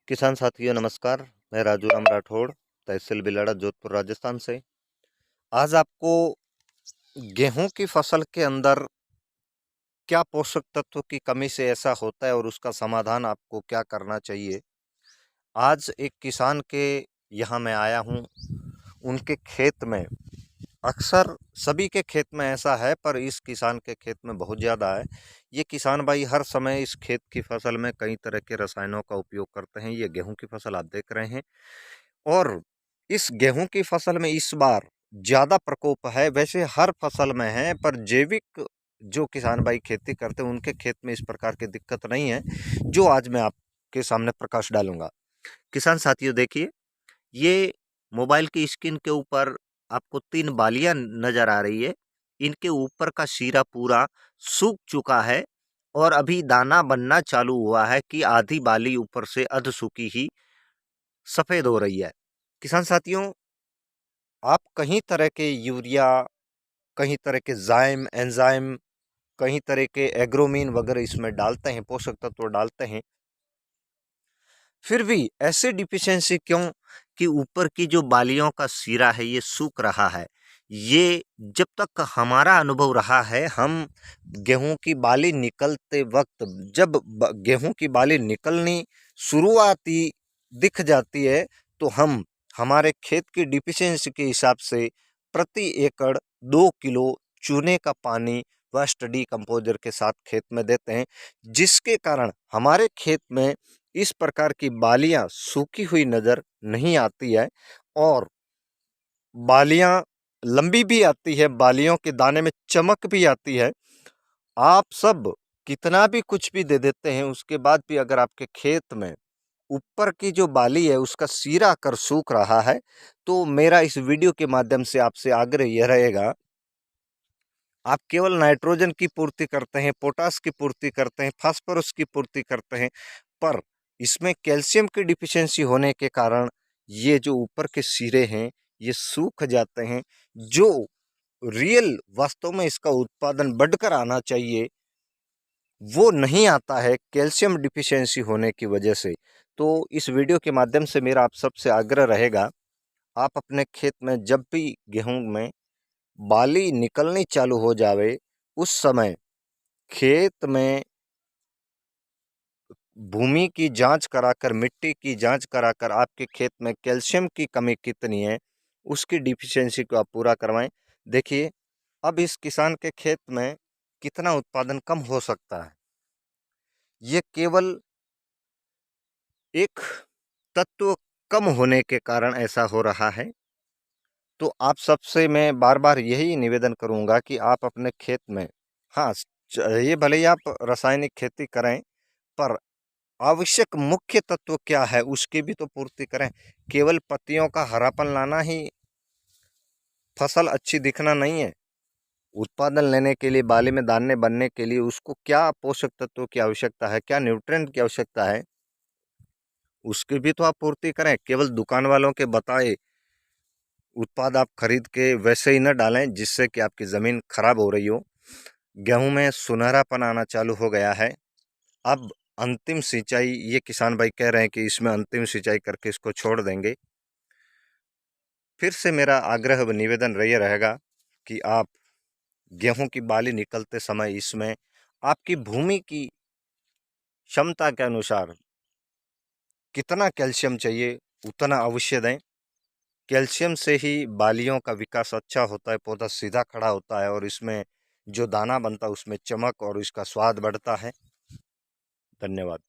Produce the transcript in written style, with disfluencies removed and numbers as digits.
किसान साथियों नमस्कार। मैं राजू राम राठौड़, तहसील बिलाड़ा, जोधपुर, राजस्थान से। आज आपको गेहूं की फसल के अंदर क्या पोषक तत्व की कमी से ऐसा होता है और उसका समाधान आपको क्या करना चाहिए, आज एक किसान के यहाँ मैं आया हूँ। उनके खेत में, अक्सर सभी के खेत में ऐसा है पर इस किसान के खेत में बहुत ज़्यादा है। ये किसान भाई हर समय इस खेत की फसल में कई तरह के रसायनों का उपयोग करते हैं। ये गेहूं की फसल आप देख रहे हैं और इस गेहूं की फसल में इस बार ज़्यादा प्रकोप है। वैसे हर फसल में है पर जैविक जो किसान भाई खेती करते हैं उनके खेत में इस प्रकार की दिक्कत नहीं है, जो आज मैं आपके सामने प्रकाश डालूंगा। किसान साथियों देखिए, ये मोबाइल की स्क्रीन के ऊपर आपको 3 बालियां नजर आ रही है। इनके ऊपर का शीरा पूरा सूख चुका है और अभी दाना बनना चालू हुआ है कि आधी बाली ऊपर से अध सूखी ही सफेद हो रही है। किसान साथियों, आप कहीं तरह के यूरिया, कहीं तरह के जाइम एंजाइम, कहीं तरह के एग्रोमीन वगैरह इसमें डालते हैं, पोषक तत्व डालते हैं, फिर भी ऐसे डिफिशियंसी क्यों कि ऊपर की जो बालियों का सिरा है ये सूख रहा है। ये जब तक हमारा अनुभव रहा है, हम गेहूं की बाली निकलते वक्त, जब गेहूं की बाली निकलनी शुरुआती दिख जाती है तो हम हमारे खेत की डिफिशियंसी के हिसाब से प्रति एकड़ 2 किलो चूने का पानी व स्टडी कंपोजर के साथ खेत में देते हैं, जिसके कारण हमारे खेत में इस प्रकार की बालियां सूखी हुई नजर नहीं आती है और बालियां लंबी भी आती है, बालियों के दाने में चमक भी आती है। आप सब कितना भी कुछ भी दे देते हैं, उसके बाद भी अगर आपके खेत में ऊपर की जो बाली है उसका सिरा कर सूख रहा है, तो मेरा इस वीडियो के माध्यम से आपसे आग्रह यह रहेगा, आप केवल नाइट्रोजन की पूर्ति करते हैं, पोटास की पूर्ति करते हैं, फास्फोरस की पूर्ति करते हैं, पर इसमें कैल्शियम की डिफिशियंसी होने के कारण ये जो ऊपर के सिरे हैं ये सूख जाते हैं। जो रियल वास्तव में इसका उत्पादन बढ़कर आना चाहिए वो नहीं आता है कैल्शियम डिफिशियंसी होने की वजह से। तो इस वीडियो के माध्यम से मेरा आप सबसे आग्रह रहेगा, आप अपने खेत में जब भी गेहूं में बाली निकलनी चालू हो जावे, उस समय खेत में भूमि की जांच कराकर, मिट्टी की जांच कराकर आपके खेत में कैल्शियम की कमी कितनी है उसकी डिफिशियंसी को आप पूरा करवाएं। देखिए, अब इस किसान के खेत में कितना उत्पादन कम हो सकता है, ये केवल एक तत्व कम होने के कारण ऐसा हो रहा है। तो आप सबसे मैं बार बार यही निवेदन करूंगा कि आप अपने खेत में, हाँ, ये भले ही आप रासायनिक खेती करें पर आवश्यक मुख्य तत्व क्या है उसकी भी तो पूर्ति करें। केवल पत्तियों का हरापन लाना ही फसल अच्छी दिखना नहीं है। उत्पादन लेने के लिए, बाली में दाने बनने के लिए उसको क्या पोषक तत्वों की आवश्यकता है, क्या न्यूट्रिएंट की आवश्यकता है, उसकी भी तो आप पूर्ति करें। केवल दुकान वालों के बताए उत्पाद आप खरीद के वैसे ही न डालें जिससे कि आपकी ज़मीन खराब हो रही हो। गेहूं में सुनहरापन आना चालू हो गया है। अब अंतिम सिंचाई, ये किसान भाई कह रहे हैं कि इसमें अंतिम सिंचाई करके इसको छोड़ देंगे। फिर से मेरा आग्रह व निवेदन ये रहेगा कि आप गेहूं की बाली निकलते समय इसमें आपकी भूमि की क्षमता के अनुसार कितना कैल्शियम चाहिए उतना अवश्य दें। कैल्शियम से ही बालियों का विकास अच्छा होता है, पौधा सीधा खड़ा होता है और इसमें जो दाना बनता है उसमें चमक और इसका स्वाद बढ़ता है। धन्यवाद।